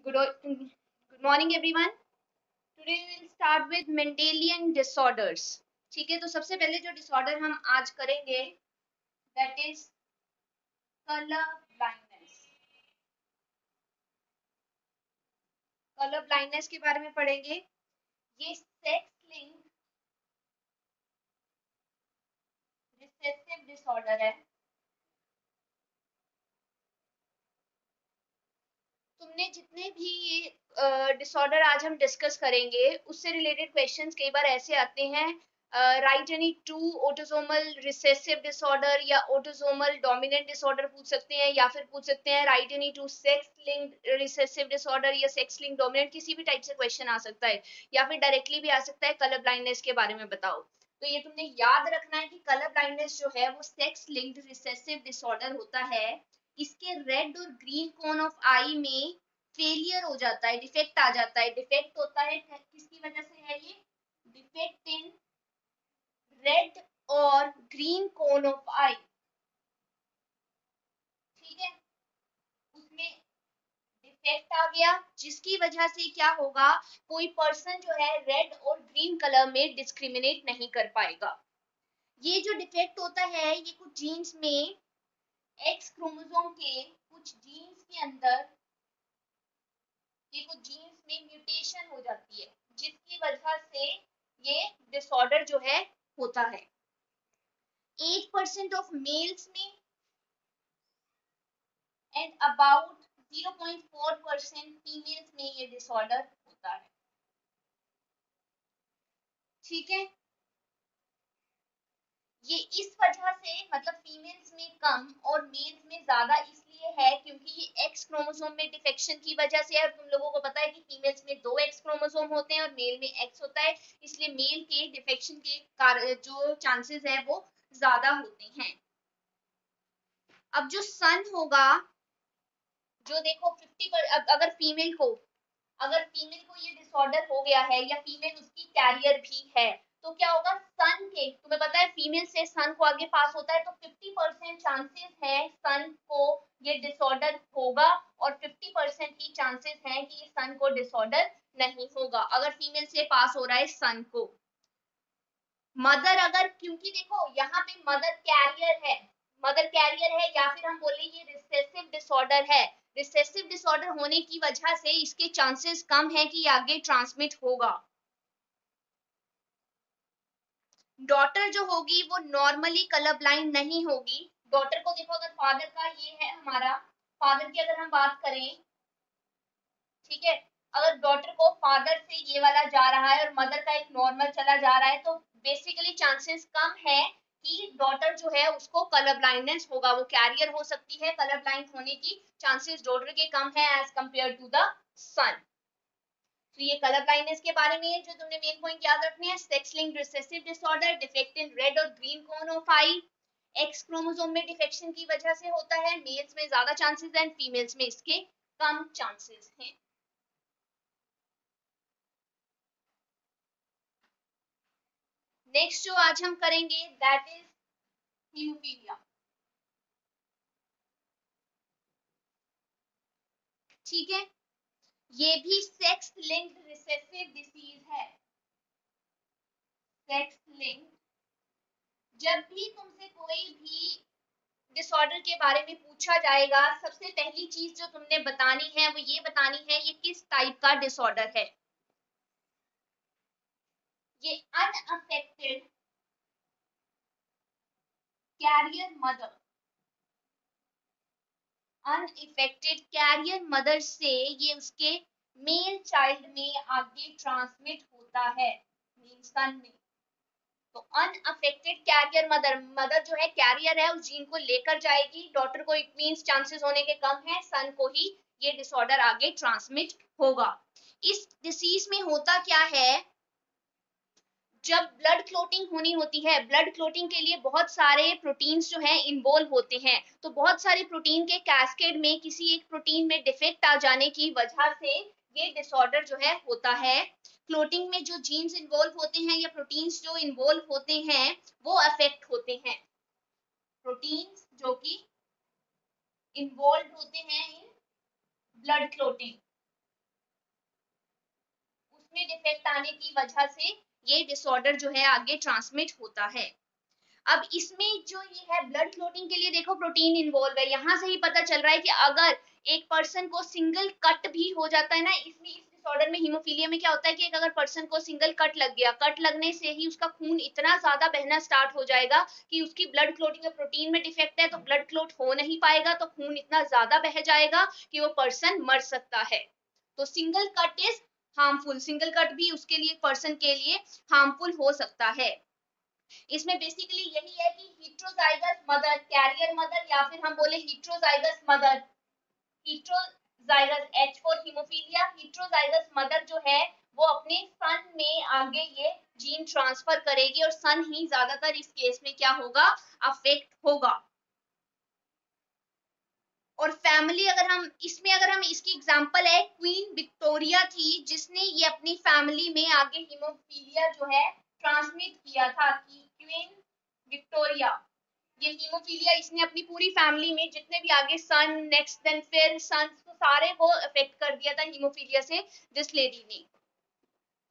Good morning everyone. Today we will start with Mendelian disorders. ठीक है, तो सबसे पहले जो डिसऑर्डर हम आज करेंगे that is colour blindness. Colour blindness के बारे में पढ़ेंगे. ये सेक्स लिंक्ड रिसेसिव डिसऑर्डर है. तुमने जितने भी ये डिसऑर्डर आज हम डिस्कस करेंगे उससे रिलेटेड क्वेश्चंस कई बार ऐसे आते हैं. Right any two autosomal recessive disorder या ऑटोसोमल डोमिनेंट डिसऑर्डर पूछ सकते हैं, या फिर पूछ सकते हैं right any two sex linked recessive disorder या सेक्स लिंक्ड डोमिनेंट. किसी भी टाइप से क्वेश्चन आ सकता है, या फिर डायरेक्टली भी आ सकता है कलर ब्लाइंडनेस के बारे में बताओ. तो ये तुमने याद रखना है कि कलर ब्लाइंडनेस जो है वो सेक्स लिंक्ड रिसेसिव डिसऑर्डर होता है. इसके रेड और ग्रीन कोन ऑफ आई में फेलियर हो जाता है, डिफेक्ट आ जाता है. डिफेक्ट होता है किसकी वजह से है ये? डिफेक्ट इन रेड और ग्रीन कोन ऑफ आई. ठीक है, उसमें डिफेक्ट आ गया जिसकी वजह से क्या होगा, कोई पर्सन जो है रेड और ग्रीन कलर में डिस्क्रिमिनेट नहीं कर पाएगा. ये जो डिफेक्ट होता है ये कुछ जीन्स में, एक्स क्रोमोसोम के कुछ जीन्स के अंदर, ये कुछ जीन्स में म्यूटेशन हो जाती है जिसकी वजह से ये डिसऑर्डर जो है होता है. 8% ऑफ मेल्स में एंड अबाउट 0.4% फीमेल्स में ये डिसऑर्डर होता है. ठीक है, ये इस वजह से मतलब फीमेल्स में कम और मेल्स में ज्यादा इसलिए है क्योंकि ये एक्स क्रोमोसोम में डिफेक्शन की वजह से है. तुम लोगों को पता है कि फीमेल्स में 2 एक्स क्रोमोसोम होते हैं और मेल में एक्स होता है, इसलिए मेल के डिफेक्शन के जो चांसेस है वो ज्यादा होते हैं. अब जो सन होगा, जो देखो 50 पर, अगर फीमेल को ये डिसऑर्डर हो गया है या फीमेल उसकी कैरियर भी है तो क्या होगा, सन के, तुम्हें पता है फीमेल से सन को आगे पास होता है, तो 50% चांसेस है सन को ये डिसऑर्डर होगा और 50% ही चांसेस हैं कि ये सन को डिसऑर्डर नहीं होगा अगर फीमेल से पास हो रहा है सन को. मदर अगर, क्योंकि देखो यहाँ पे मदर कैरियर है या फिर हम बोले ये रिसेसिव डिसऑर्डर है. रिसेसिव डिसऑर्डर होने की वजह से इसके चांसेस कम है कि आगे ट्रांसमिट होगा. डॉटर जो होगी वो नॉर्मली कलर ब्लाइंड नहीं होगी. डॉटर को देखो, अगर फादर का ये है हमारा, फादर की अगर हम बात करें, ठीक है, अगर डॉटर को फादर से ये वाला जा रहा है और मदर का एक नॉर्मल चला जा रहा है तो बेसिकली चांसेस कम है कि डॉटर जो है उसको कलर ब्लाइंडनेस होगा. वो कैरियर हो सकती है, कलर ब्लाइंड होने की चांसेस डॉटर के कम है एज कंपेयर टू द सन. तो ये कलर ब्लाइंडनेस के बारे में है जो तुमने मेन पॉइंट याद रखने हैं. Sex linked recessive disorder, defect in red और green cone of eye, X chromosome में डिफेक्शन की वजह से होता है. मेल्स में ज्यादा चांसेस हैं, फीमेल्स में इसके कम चांसेस हैं. नेक्स्ट जो आज हम करेंगे दैट इज हीमोफीलिया. ठीक है, ये भी सेक्स लिंक्ड रिसेसिव डिसीज है. सेक्स लिंक्ड, जब भी तुमसे कोई भी डिसऑर्डर के बारे में पूछा जाएगा सबसे पहली चीज जो तुमने बतानी है वो ये बतानी है ये किस टाइप का डिसऑर्डर है. ये unaffected carrier mother, unaffected carrier mother से ये उसके मेल चाइल्ड में आगे ट्रांसमिट होता है, मीन सन में. तो अनअफेक्टेड कैरियर मदर, मदर जो है कैरियर है उस जीन को लेकर जाएगी. डॉटर को इट मींस चांसेस होने के कम है, सन को ही ये डिसऑर्डर आगे ट्रांसमिट होगा. इस डिसीज में होता क्या है, जब ब्लड क्लोटिंग होनी होती है, ब्लड क्लोटिंग के लिए बहुत सारे प्रोटीन्स जो हैं इन्वॉल्व होते हैं. तो बहुत सारे प्रोटीन के कैस्केड में किसी एक प्रोटीन में डिफेक्ट आ जाने की वजह से ये डिसऑर्डर जो है होता है. क्लोटिंग में जो जीन्स इन्वॉल्व होते हैं या प्रोटीन्स जो इन्वॉल्व होते हैं वो अफेक्ट होते हैं. प्रोटीन्स जो कि इन्वॉल्व होते हैं इन ब्लड क्लोटिंग, उसमें डिफेक्ट आने की वजह से ये डिसऑर्डर जो है आगे ट्रांसमिट होता है। अब इसमें जो ये है ब्लड क्लोटिंग के लिए देखो प्रोटीन इन्वॉल्व है, यहाँ से ही पता चल रहा है कि अगर एक पर्सन को सिंगल कट भी हो जाता है ना, इसमें इस डिसऑर्डर में हीमोफीलिया में क्या होता है कि अगर पर्सन को सिंगल कट लग गया, कट लगने से ही उसका खून इतना ज्यादा बहना स्टार्ट हो जाएगा कि उसकी ब्लड क्लोटिंग में प्रोटीन में डिफेक्ट है तो ब्लड क्लोट हो नहीं पाएगा, तो खून इतना ज्यादा बह जाएगा कि वो पर्सन मर सकता है। तो single cut is harmful, single cut भी उसके लिए पर्सन के लिए हार्मफुल हो सकता है। इसमें बेसिकली यही है कि हेट्रोजाइगस मदर, कैरियर मदर, या फिर हम बोले heterozygous mother, heterozygous H for haemophilia, heterozygous mother जो है वो अपने सन में आगे ये जीन ट्रांसफर करेगी और सन ही ज्यादातर इस केस में क्या होगा, अफेक्ट होगा। और फैमिली अगर हम इसकी एग्जांपल है, क्वीन विक्टोरिया थी जिसने ये अपनी फैमिली में आगे हीमोफीलिया जो है ट्रांसमिट किया था। कि क्वीन विक्टोरिया ये हीमोफीलिया इसने अपनी पूरी फैमिली में जितने भी आगे सन, नेक्स्ट देन फिर सन्स, तो सारे को अफेक्ट कर दिया था हीमोफीलिया से दिस लेडी ने।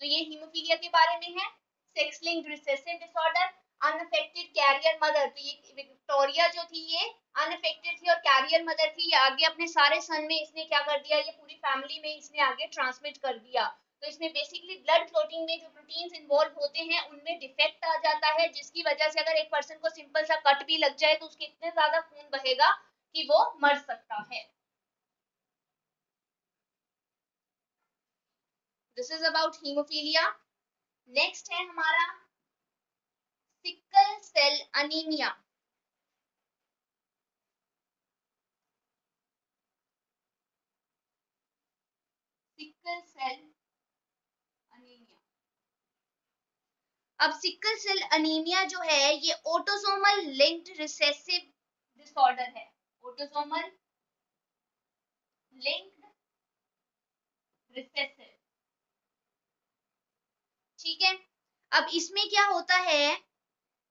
तो ये हीमोफीलिया के बारे में है। Sex linked recessive disorder, unaffected carrier mother, तो ये विक्टोरिया जो थी ये अनअफेक्टेड थी और कैरियर मदर थी, ये आगे अपने सारे सन में इसने क्या कर दिया, ये पूरी फैमिली में इसने आगे ट्रांसमिट कर दिया। तो इसमें बेसिकली ब्लड क्लोटिंग में जो प्रोटीन्स इन्वॉल्व होते हैं उनमें डिफेक्ट आ जाता है, जिसकी वजह से अगर एक पर्सन को सिंपल सा कट भी लग जाए तो उसके इतने ज्यादा खून बहेगा कि वो मर सकता है। This is about hemophilia. Next है हमारा sickle cell anemia. Sickle cell anemia. अब सिकल सेल अनीमिया जो है ये ऑटोसोमल लिंक्ड रिसेसिव डिसऑर्डर है, ऑटोसोमल लिंक्ड रिसेसिव। ठीक है, अब इसमें क्या होता है,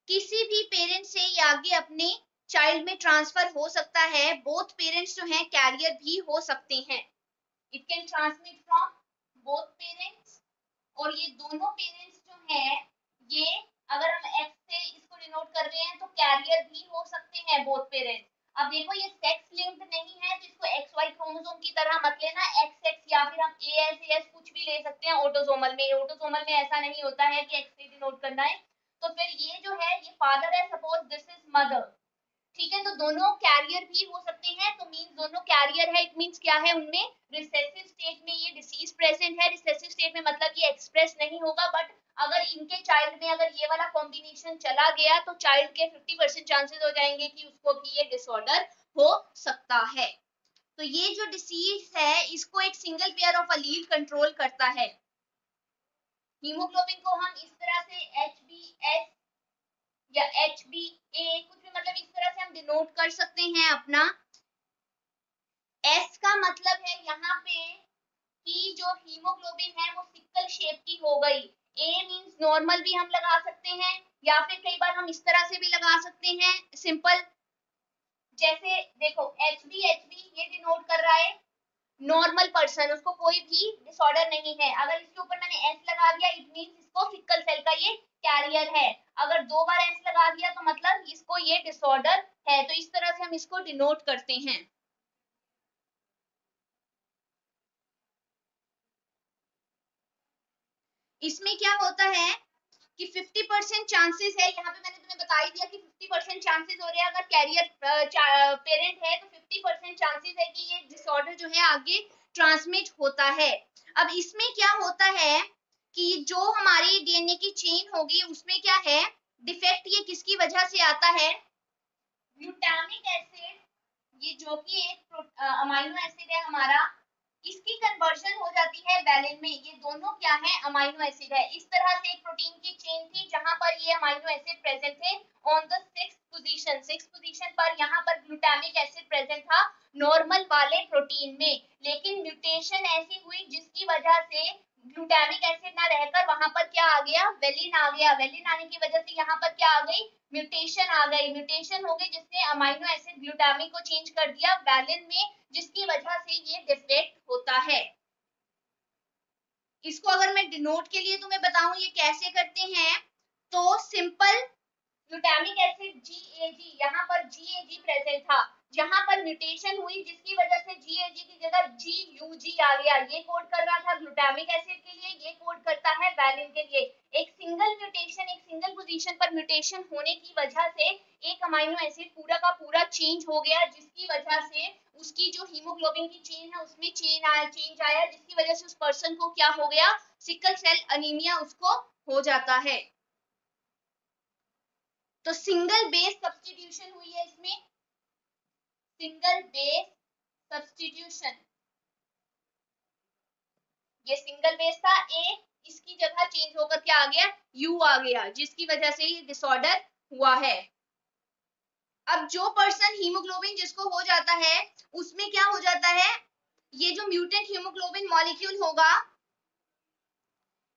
किसी भी पेरेंट से ये आगे अपने चाइल्ड में ट्रांसफर हो सकता है। बोथ पेरेंट्स जो हैं कैरियर भी हो सकते हैं। It can transmit from both parents, और ये दोनों पेरेंट्स जो हैं ये अगर हम एक्स से इसको डिनोट कर रहे हैं तो कैरियर भी हो सकते हैं बोथ पेरेंट्स। अब देखो ये सेक्स लिंक्ड नहीं है तो इसको एक्स वाई क्रोमोसोम की तरह मत लेना, एक्स एक्स या फिर हम ए एस एस कुछ भी ले सकते हैं। ऑटोसोमल में ऐसा नहीं होता है कि एक्स से डिनोट करना है। तो फिर ये जो है ये फादर है, सपोज दिस इज मदर, ठीक है, तो दोनों कैरियर भी हो सकते हैं। तो मींस दोनों कैरियर है, इट मींस क्या है, उनमें रिसेसिव स्टेट में ये डिसीज प्रेजेंट है। रिसेसिव स्टेट में मतलब ये एक्सप्रेस नहीं होगा, बट अगर इनके चाइल्ड में अगर ये वाला कॉम्बिनेशन चला गया तो चाइल्ड के 50% चांसेस हो जाएंगे कि उसको भी ये डिसऑर्डर हो सकता है। तो ये जो डिसीज है इसको एक single pair of Aleel control करता है। हीमोग्लोबिन को हम इस तरह से HbS या HbA कुछ भी मतलब इस तरह से हम डिनोट कर सकते हैं अपना। S का मतलब है यहाँ पे कि जो हीमोग्लोबिन है वो सिक्कल शेप की हो गई। A मींस नॉर्मल भी हम लगा सकते हैं या फिर कई बार हम इस तरह से भी लगा सकते हैं सिंपल। जैसे देखो HB ये डिनोट कर रहा है नॉर्मल पर्सन, उसको कोई भी डिसऑर्डर नहीं है। अगर इसके ऊपर मैंने S लगा दिया इट मींस इसको सिकल सेल का ये कैरियर है। अगर 2 बार S लगा दिया तो मतलब इसको ये डिसऑर्डर है। तो इस तरह से हम इसको डिनोट करते हैं। इसमें क्या होता है कि 50% चांसेस है, यहाँ पे मैंने तुम्हें बता ही दिया कि 50% चांसेस हो रहे हैं। अगर कैरियर पेरेंट है तो 50% चांसेस है कि ये डिसऑर्डर जो है आगे ट्रांसमिट होता है। अब इसमें क्या होता है कि जो हमारी डीएनए की चेन होगी उसमें क्या है डिफेक्ट, ये किसकी वजह से आता है, ग्लूटामिक एसिड, ये जो कि एक अमाइनो एसिड है हमारा, इसकी कन्वर्जन हो जाती है वैलिन में। ये दोनों क्या है, अमाइनो एसिड है। इस तरह से एक प्रोटीन की चेन थी जहां पर ये अमाइनो एसिड प्रेजेंट थे ऑन द सिक्स पोजीशन पर यहाँ पर ग्लूटामिक एसिड प्रेजेंट था नॉर्मल वाले प्रोटीन में। लेकिन म्यूटेशन ऐसी हुई जिसकी वजह से ग्लूटामिक एसिड ना रहकर वहां पर क्या आ गया, वेलिन आ गया। वेलिन आने की वजह से यहाँ पर क्या आ गई, म्यूटेशन आ गई। म्यूटेशन हो गई जिसने अमाइनो एसिड ग्लूटामिक को चेंज कर दिया वैलिन में, जिसकी वजह से ये डिफेक्ट होता है। इसको अगर मैं डिनोट के लिए तुम्हें बताऊं ये कैसे करते हैं, तो सिंपल ग्लूटामिक एसिड GAG, यहाँ पर GAG प्रेजेंट था, जहां पर म्यूटेशन हुई जिसकी वजह से GAG की जगह GUG आ गया, ये कोड कर रहा था ग्लूटामिक एसिड के लिए, ये कोड करता है वैलिन के लिए। एक सिंगल म्यूटेशन, एक सिंगल पोजीशन पर म्यूटेशन होने की वजह से एक अमाइनो एसिड पूरा का पूरा चेंज हो गया, जिसकी वजह से उसकी जो हीमोग्लोबिन की चेन है उसमें चेंज आया, जिसकी वजह से उस पर्सन को क्या हो गया, सिकल सेल अनीमिया उसको हो जाता है। तो सिंगल बेस सब्स्टिट्यूशन हुई है इसमें, सिंगल बेस सब्स्टिट्यूशन, ये सिंगल बेस था ए, इसकी जगह चेंज होकर क्या आ गया, यू आ गया, जिसकी वजह से ये डिसऑर्डर हुआ है। अब जो पर्सन हीमोग्लोबिन जिसको हो जाता है उसमें क्या हो जाता है, ये जो म्यूटेंट हीमोग्लोबिन मॉलिक्यूल होगा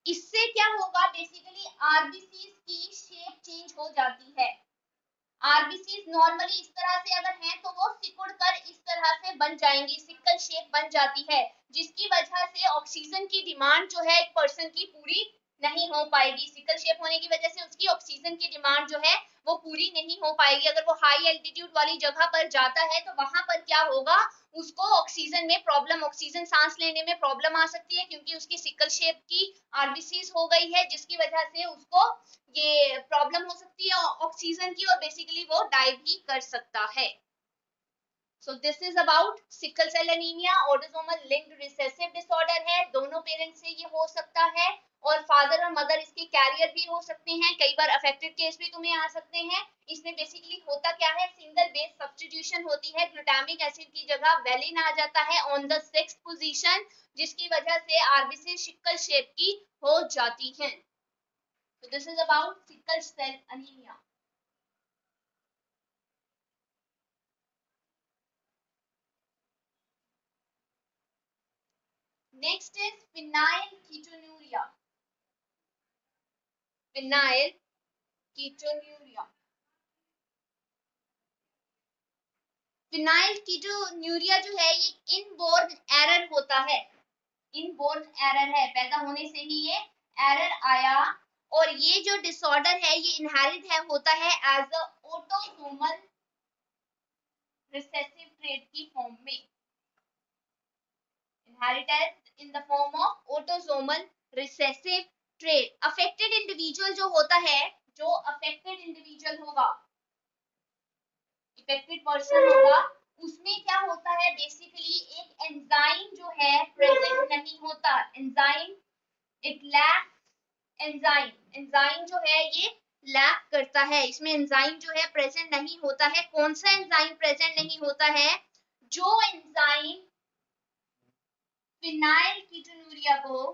इससे क्या होगा, बेसिकली आरबीसी की शेप चेंज हो जाती है। आरबीसी नॉर्मली इस तरह से अगर हैं तो वो सिकुड़ कर इस तरह से बन जाएंगी, सिकल शेप बन जाती है, जिसकी वजह से ऑक्सीजन की डिमांड जो है एक पर्सन की पूरी नहीं हो पाएगी। सिकल शेप होने की वजह से उसकी ऑक्सीजन की डिमांड जो है वो पूरी नहीं हो पाएगी। अगर वो हाई एल्टीट्यूड वाली जगह पर जाता है तो वहां पर क्या होगा, उसको ऑक्सीजन में प्रॉब्लम, ऑक्सीजन सांस लेने में प्रॉब्लम आ सकती है, क्योंकि उसकी सिकल शेप की आरबीसीज हो गई है, जिसकी वजह से उसको ये प्रॉब्लम हो सकती है ऑक्सीजन की, और बेसिकली वो डाई भी कर सकता है। So this is about sickle cell anemia, autosomal linked recessive disorder है, दोनों पेरेंट्स से ये हो सकता है, और फादर और मदर इसके कैरियर भी हो सकते हैं, कई बार अफेक्टेड केस भी तुम्हें आ सकते हैं। इसमें बेसिकली होता क्या है, सिंगल बेस सब्स्टिट्यूशन होती है, ग्लूटामिक एसिड की जगह वेलिन आ जाता है ऑन द 6th पोजीशन, जिसकी वजह से आरबीसी सिकल शेप की हो जाती है। So this is about sickle cell anemia. Next is phenylketonuria. Phenylketonuria. Phenylketonuria जो है ये इनबोर्न एरर होता है, इनबोर्न एरर है, पैदा होने से ही ये एरर आया, और ये जो डिसऑर्डर है ये इनहेरिट है होता है as a autosomal recessive trait की फॉर्म में, inherited in the form of autosomal recessive trait. Affected individual जो होता है, जो अफेक्टेड इंडिविजुअल होगा, इफेक्टेड पर्सन होगा, उसमें क्या होता है, बेसिकली एक एंजाइम जो है प्रेजेंट नहीं होता, enzyme it lacks, enzyme, enzyme जो है ये लैक करता है, इसमें एंजाइम जो है प्रेजेंट नहीं होता है। कौन सा एंजाइम प्रेजेंट नहीं होता है, जो एंजाइम फिनाइलकीटोनुरिया को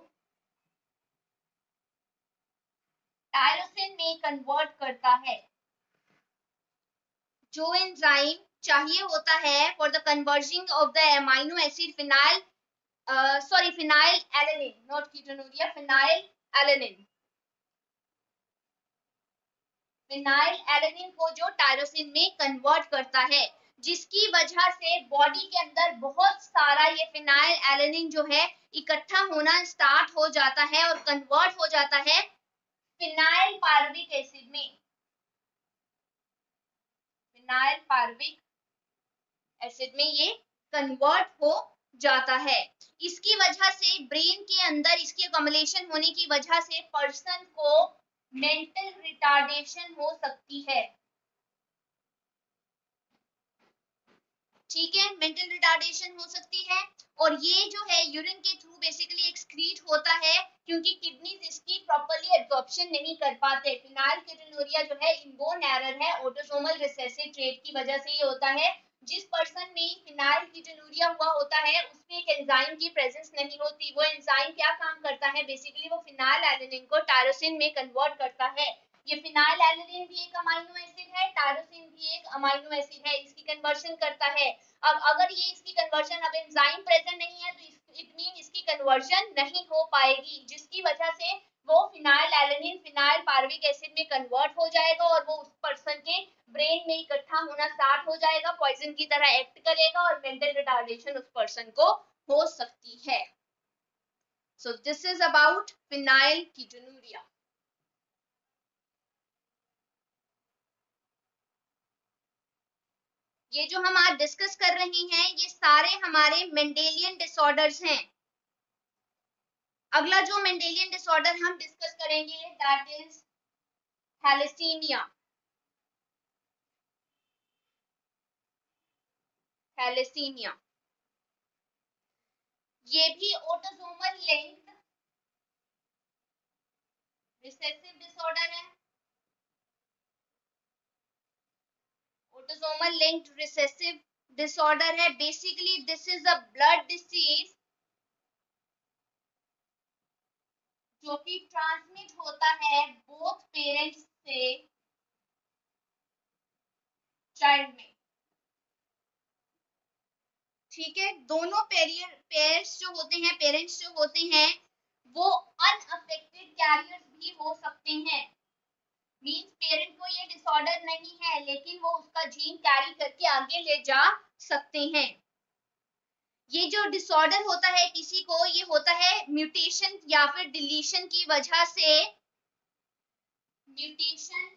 टायरोसिन में कन्वर्ट करता है, जो एंजाइम चाहिए होता है for the converting of the amino acid phenyl, phenylalanine, not ketonuria, phenylalanine, phenylalanine को जो टायरोसिन में कन्वर्ट करता है, जिसकी वजह से बॉडी के अंदर बहुत सारा ये फिनाइल एलेनिन जो है इकट्ठा होना स्टार्ट हो जाता है और कन्वर्ट हो जाता है फिनाइल पार्विक एसिड में, फिनाइल पार्विक एसिड में ये कन्वर्ट हो जाता है। इसकी वजह से ब्रेन के अंदर इसकी अकोमोलेशन होने की वजह से पर्सन को मेंटल रिटार्डेशन हो सकती है, ठीक है, मेंटल रिटार्डेशन हो सकती है, और ये जो है यूरिन के थ्रू बेसिकली एक्सक्रीट होता है, क्योंकि किडनीज इसकी प्रॉपर्ली एब्जॉर्प्शन नहीं कर पाते। फिनाइलकीटोनुरिया जो है इनबोर्न एरर है, ऑटोसोमल रिसेसिव ट्रेट की वजह से ये होता है। जिस पर्सन में फिनाइलकीटोनुरिया हुआ होता है उसमें एक एंजाइम की प्रेजेंस नहीं होती, वो एंजाइम क्या काम करता है, बेसिकली वो फिनाइल एलेनिन को टायरोसिन में कन्वर्ट करता है। ये फिनाइल एलेनिन भी एक अमाइनो एसिड है, टायरोसिन भी एक अमाइनो एसिड है, इसकी कन्वर्शन करता है। अब अगर ये इसकी कन्वर्शन, अब एंजाइम प्रेजेंट नहीं है तो इट मीन इसकी कन्वर्शन नहीं हो पाएगी, जिसकी वजह से वो फिनाइल एलेनिन फिनाइल पार्विक एसिड में कन्वर्ट हो जाएगा और वो उस पर्सन के ब्रेन में इकट्ठा होना स्टार्ट हो जाएगा, पॉइजन की तरह एक्ट करेगा और मेंटल रिटार्डेशन उस पर्सन को हो सकती है। So this is about phenylketonuria. ये जो हम आज डिस्कस कर रहे हैं ये सारे हमारे मेंडेलियन डिसऑर्डर्स हैं। अगला जो मेंडेलियन डिसऑर्डर हम डिस्कस करेंगे दैट इज थैलेसीमिया। थैलेसीमिया ये भी ऑटोसोमल लिंक्ड रिसेसिव डिसऑर्डर है। ऑटोसोमल लिंक्ड रिसेसिव डिसऑर्डर है। Basically this is a blood disease जो कि ट्रांसमिट होता है बोथ पेरेंट्स से चाइल्ड में। ठीक है, दोनों पेरेंट्स जो होते हैं वो अनअफेक्टेड कैरियर्स भी हो सकते हैं। मींस पेरेंट को ये डिसऑर्डर नहीं है लेकिन वो उसका जीन कैरी करके आगे ले जा सकते हैं। ये जो डिसऑर्डर होता है किसी को, ये होता है म्यूटेशन या फिर डिलीशन की वजह से म्यूटेशन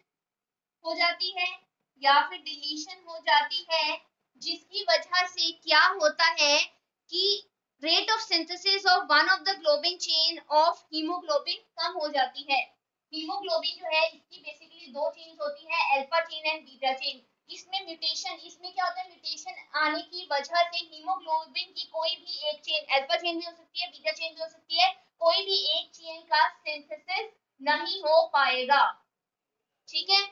हो जाती है या फिर डिलीशन हो जाती है, जिसकी वजह से क्या होता है कि rate of synthesis of one of the globin chain of haemoglobin कम हो जाती है। हीमोग्लोबिन जो है इसकी बेसिकली दो चेन्स होती है, alpha chain and beta chain. इसमें म्यूटेशन, इसमें क्या होता है, म्यूटेशन आने की वजह से हीमोग्लोबिन की कोई भी एक चेन, अल्फा चेन भी हो सकती है, बीटा चेन भी हो सकती है, कोई भी एक चेन का सिंथेसिस नहीं हो पाएगा। ठीक है,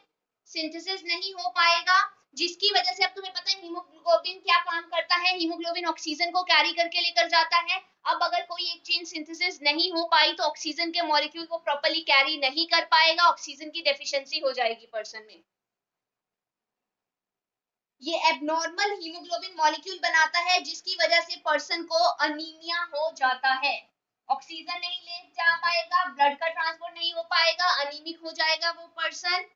सिंथेसिस नहीं हो पाएगा, जिसकी वजह से अब तुम्हें पता है हीमोग्लोबिन क्या काम करता है। हीमोग्लोबिन ऑक्सीजन को कैरी करके लेकर जाता है। अब अगर कोई एक चेन सिंथेसिस नहीं हो पाई तो ऑक्सीजन के मॉलिक्यूल को प्रॉपर्ली कैरी नहीं कर पाएगा, ऑक्सीजन की डेफिशिएंसी हो जाएगी पर्सन में। ये एबनॉर्मल हीमोग्लोबिन मॉलिक्यूल बनाता है जिसकी वजह से पर्सन को अनीमिया हो जाता है। ऑक्सीजन नहीं ले जा पाएगा, ब्लड का ट्रांसपोर्ट नहीं हो पाएगा, अनीमिक हो जाएगा वो पर्सन।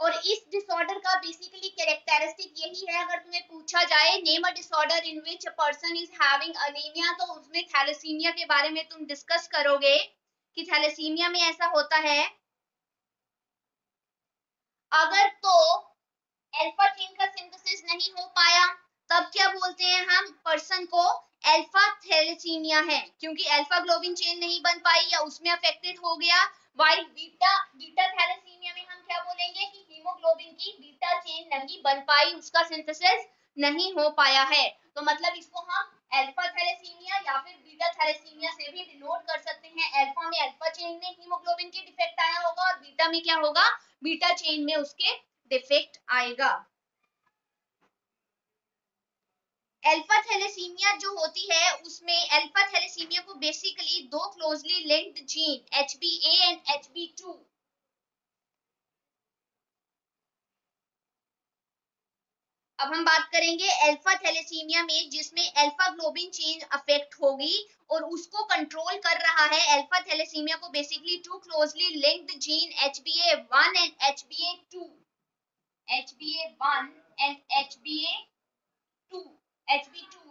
और इस डिसऑर्डर का बेसिकली कैरेक्टरिस्टिक यही है, अगर तुम्हें पूछा जाए name a disorder in which a person is having anaemia, तो उसमें थैलेसीमिया के बारे में तुम डिस्कस करोगे कि थैलेसीमिया में ऐसा होता है। अगर तो अल्फा चेन का सिंथेसिस नहीं हो पाया तब क्या बोलते हैं हम, पर्सन को अल्फा थैलेसीमिया है, क्योंकि अल्फा ग्लोबिन चेन नहीं बन पाई या उसमें अफेक्टेड हो गया। वाइल बीटा थैलेसीमिया में हम क्या बोलेंगे कि हीमोग्लोबिन की बीटा चेन नहीं बन पाई, उसका सिंथेसिस नहीं हो पाया है। तो मतलब इसको हम अल्फा थैलेसीमिया या फिर बीटा थैलेसीमिया से भी डिनोट कर सकते हैं। अल्फा में अल्फा चेन में हीमोग्लोबिन की डिफेक्ट आया होगा और बीटा में क्या होगा, बीटा चेन में उसके डिफेक्ट आएगा। अल्फा थैलेसीमिया जो होती है उसमें अल्फा थैलेसीमिया को बेसिकली दो closely linked gene HbA and HB2, अब हम बात करेंगे अल्फा थैलेसीमिया में जिसमें अल्फा ग्लोबिन चेन अफेक्ट होगी और उसको कंट्रोल कर रहा है। अल्फा थैलेसीमिया को basically two closely linked gene HbA1 and HbA2, HbA1 and HbA2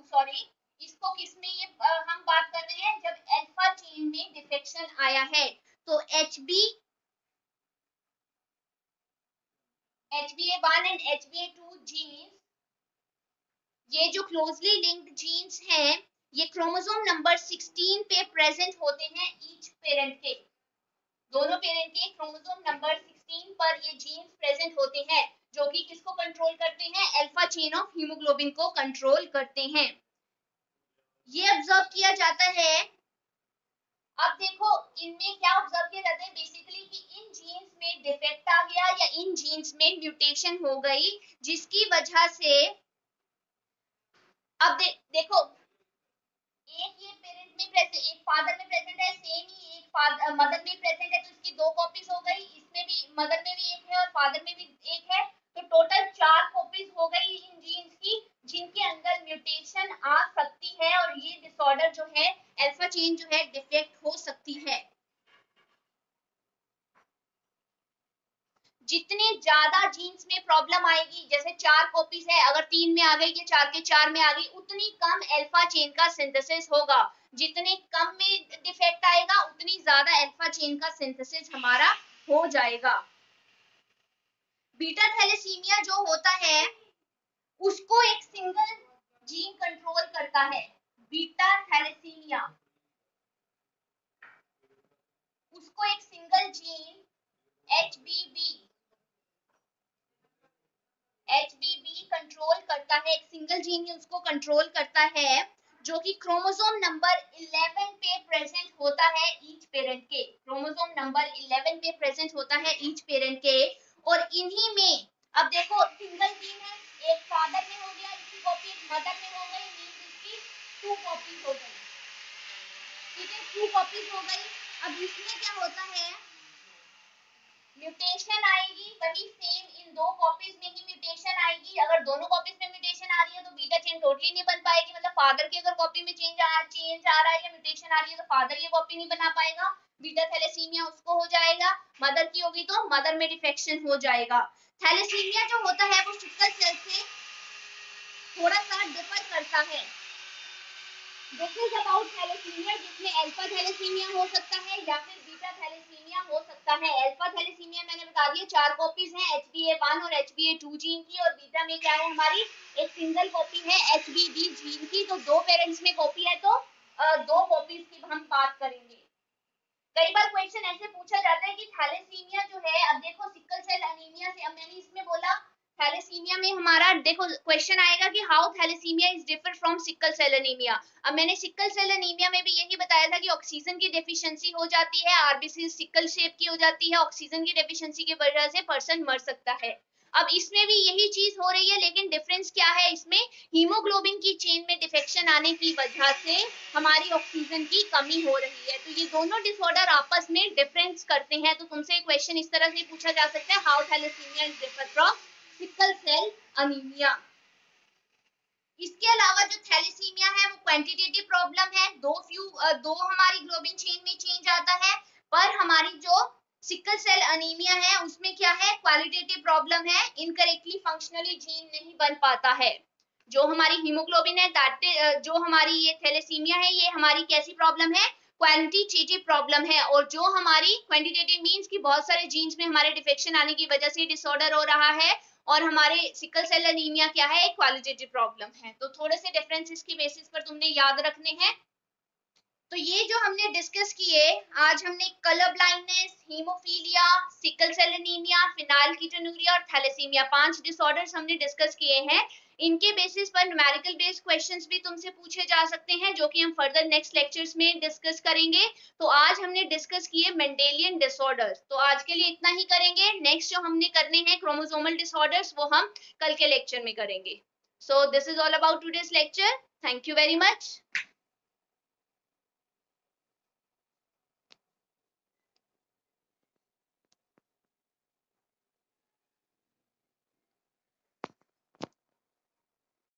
sorry, इसको किसमें ये हम बात कर रहे हैं जब अल्फा चेन में डिफेक्शन आया है। तो HbA1 एंड HbA2 जीन्स, ये जो क्लोजली लिंक्ड जीन्स हैं ये क्रोमोसोम नंबर 16 पे प्रेजेंट होते हैं ईच पेरेंट के, दोनों पेरेंट के क्रोमोसोम नंबर 16 पर ये जीन्स प्रेजेंट होते हैं जो कि किसको कंट्रोल करते हैं, अल्फा चेन ऑफ हीमोग्लोबिन को कंट्रोल करते हैं। ये ऑब्जर्व किया जाता है। अब देखो इनमें क्या ऑब्जर्व किया जाता है बेसिकली कि इन जीन्स में डिफेक्ट आ गया या इन जीन्स में म्यूटेशन हो गई, जिसकी वजह से अब देखो एक ये पेरेंट में प्रेजेंट, एक फादर में प्रेजेंट है, सेम ही एक फादर मदर में प्रेजेंट है, तो इसकी दो कॉपीज हो गई, इसमें भी मदर में भी एक है और फादर में भी एक है, तो टोटल 4 कॉपीज हो गई इन जीन्स की जिनके अंदर म्यूटेशन आ सकती है और ये डिसऑर्डर जो है अल्फा चेन जो है डिफेक्ट हो सकती है। जितने ज्यादा जीन्स में प्रॉब्लम आएगी, जैसे 4 कॉपीज है, अगर 3 में आ गई या 4 के 4 में आ गई, उतनी कम अल्फा चेन का सिंथेसिस होगा। जितने कम में डिफेक्ट आएगा उतनी ज्यादा अल्फा चेन का सिंथेसिस हमारा हो जाएगा। बीटा थैलेसीमिया जो होता है उसको एक सिंगल जीन कंट्रोल करता है। बीटा थैलेसीमिया उसको एक सिंगल जीन HBB कंट्रोल करता है। एक सिंगल जीन ही उसको कंट्रोल करता है जो कि क्रोमोसोम नंबर 11 पे प्रेजेंट होता है ईच पेरेंट के। क्रोमोसोम नंबर 11 पे प्रेजेंट होता है ईच पेरेंट के। और इन्हीं में अब देखो सिंगल जीन है, एक फादर में हो गया इसकी कॉपी, एक मदर में हो गई, मींस इसकी 2 कॉपीज हो गई। ठीक है, 2 कॉपीज हो गई। अब इसमें क्या होता है, म्यूटेशन आएगी, वही सेम इन 2 कॉपीज में ही म्यूटेशन आएगी। अगर दोनों कॉपीज में म्यूटेशन आ रही है तो बीटा चेन टोटली नहीं बन पाएगी, मतलब फादर की अगर कॉपी में चेंज आ रहा है या म्यूटेशन आ रही है तो फादर ये कॉपी नहीं बना पाएगा, बीटा थैलेसीमिया उसको हो जाएगा। मदर की होगी तो मदर में डिफेक्शन हो जाएगा। थैलेसीमिया जो होता है वो सिकल सेल से थोड़ा सा डिफर करता है। दिस इज अबाउट थैलेसीमिया, जिसमें अल्फा थैलेसीमिया हो सकता है या फिर बीटा थैलेसीमिया हो सकता है। अल्फा थैलेसीमिया मैंने बता दिया 4 कॉपीज हैं, HbA1 और HbA2 जीन की, और बीटा में क्या है हमारी एक सिंगल कॉपी है HBB जीन की। तो 2 पेरेंट्स में कॉपी है तो 2 कॉपीज की हम बात करेंगे। कई बार क्वेश्चन ऐसे पूछा जाता है कि थैलेसीमिया जो है, अब देखो सिकल सेल एनीमिया से, अब मैंने इसमें बोला थैलेसीमिया में हमारा देखो क्वेश्चन आएगा कि how thalassemia is differ from sickle cell anemia. अब मैंने सिकल सेल एनीमिया में भी यही बताया था कि ऑक्सीजन की डेफिशिएंसी हो जाती है, आरबीसी सिकल शेप की हो जाती है, ऑक्सीजन की डेफिशिएंसी की वजह से पर्सन मर सकता है। अब इसमें भी यही चीज हो रही है, लेकिन डिफरेंस क्या है, इसमें हीमोग्लोबिन की चेन में डिफेक्शन आने की वजह से हमारी ऑक्सीजन की कमी हो रही है। तो ये दोनों डिसऑर्डर आपस में डिफरेंस करते हैं। तो तुमसे क्वेश्चन इस तरह से पूछा जा सकता है, how thalassemia is differ from sickle cell anemia. इसके अलावा जो थैलेसीमिया है वो क्वांटिटेटिव प्रॉब्लम है, दो हमारी ग्लोबिन चेन में चेंज आता है। पर हमारी जो सिकल सेल एनीमिया है उसमें क्या है, क्वालिटेटिव प्रॉब्लम है, इनकरेक्टली फंक्शनली जीन नहीं बन पाता है। जो हमारी हीमोग्लोबिन है, जो हमारी ये थैलेसीमिया है, ये हमारी कैसी प्रॉब्लम है, क्वांटिटेटिव प्रॉब्लम है। और जो हमारी क्वांटिटेटिव मींस कि बहुत सारे जीन्स में हमारे डिफेक्शन आने की वजह से डिसऑर्डर हो रहा है, और हमारे सिकल सेल एनीमिया क्या है, एक क्वालिटेटिव प्रॉब्लम है। तो थोड़े से डिफरेंसेस की बेसिस पर तुमने याद रखने हैं। तो ये जो हमने डिस्कस किए आज, हमने colour blindness, haemophilia, sickle cell anaemia, phenylketonuria और थैलेसीमिया 5 डिसऑर्डर्स हमने डिस्कस किए हैं। इनके बेसिस पर न्यूमेरिकल बेस्ड क्वेश्चंस भी तुमसे पूछे जा सकते हैं, जो कि हम फर्दर नेक्स्ट लेक्चर्स में डिस्कस करेंगे। तो आज हमने डिस्कस किए मेंडेलियन डिसऑर्डर्स, तो आज के लिए इतना ही करेंगे। नेक्स्ट जो हमने करने हैं क्रोमोसोमल डिसऑर्डर्स, वो हम कल के लेक्चर में करेंगे। सो this is all about today's lecture. Thank you very much.